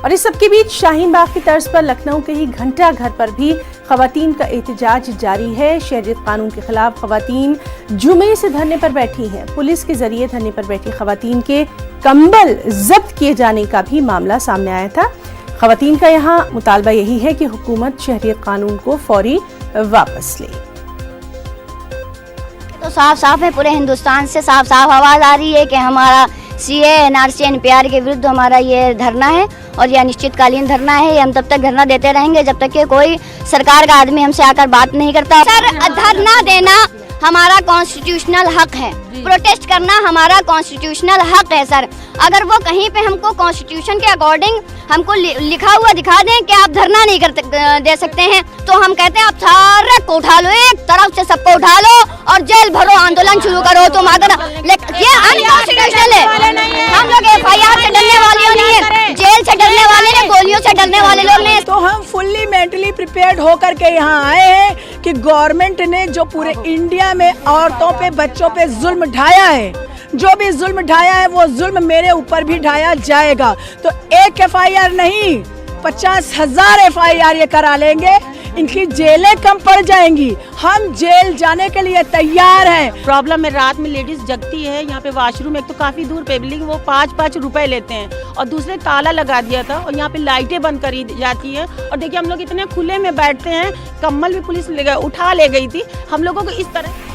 और इस सबके बीच शाहीन बाग की तर्ज पर लखनऊ के ही घंटा घर पर भी खवातीन का एहतजाज जारी है। शहरियत कानून के खिलाफ खवातीन जुमे से धरने पर बैठी हैं। पुलिस के जरिए धरने पर बैठी खवातीन के कंबल जब्त किए जाने का भी मामला सामने आया था। खवातीन का यहाँ मुतालबा यही है कि हुकूमत शहरियत कानून को फौरी वापस ले। तो साफ साफ है, पूरे हिंदुस्तान से साफ साफ आवाज आ रही है कि हमारा सीए एनआरसी एनपीआर के विरुद्ध हमारा ये धरना है और यह अनिश्चितकालीन धरना है। ये हम तब तक धरना देते रहेंगे जब तक कि कोई सरकार का आदमी हमसे आकर बात नहीं करता। सर, धरना देना हमारा कॉन्स्टिट्यूशनल हक है, प्रोटेस्ट करना हमारा कॉन्स्टिट्यूशनल हक है। सर, अगर वो कहीं पे हमको कॉन्स्टिट्यूशन के अकॉर्डिंग हमको लिखा हुआ दिखा दें कि आप धरना नहीं दे सकते हैं, तो हम कहते हैं आप सारे को उठा लो, एक तरफ से सबको उठा लो और जेल भरो, आंदोलन शुरू करो। तुम अगर ये अनकॉन्स्टिट्यूशनल है। हम लोग एफआईआर से डरने वाले नहीं है, जेल से डरने वाले नहीं, गोलियों से डरने वाले लोग नहीं। तो हम फुल्ली मेंटली प्रिपेयर्ड होकर के यहाँ आए हैं कि गवर्नमेंट ने जो पूरे इंडिया में औरतों पे बच्चों पे जुल्म ढाया है, जो भी जुल्म ढाया है वो जुल्म मेरे ऊपर भी ढाया जाएगा। तो एक एफआईआर नहीं, 50,000 एफआईआर ये करा लेंगे, इनकी जेलें कम पड़ जाएंगी। हम जेल जाने के लिए तैयार हैं। प्रॉब्लम है, रात में लेडीज जगती है, यहाँ पे वॉशरूम एक तो काफी दूर पब्लिक, वो 5-5 रुपए लेते हैं और दूसरे ताला लगा दिया था और यहाँ पे लाइटें बंद करी जाती है। और देखिए हम लोग इतने खुले में बैठते हैं, कम्बल भी पुलिस उठा ले गई थी हम लोगों को इस तरह।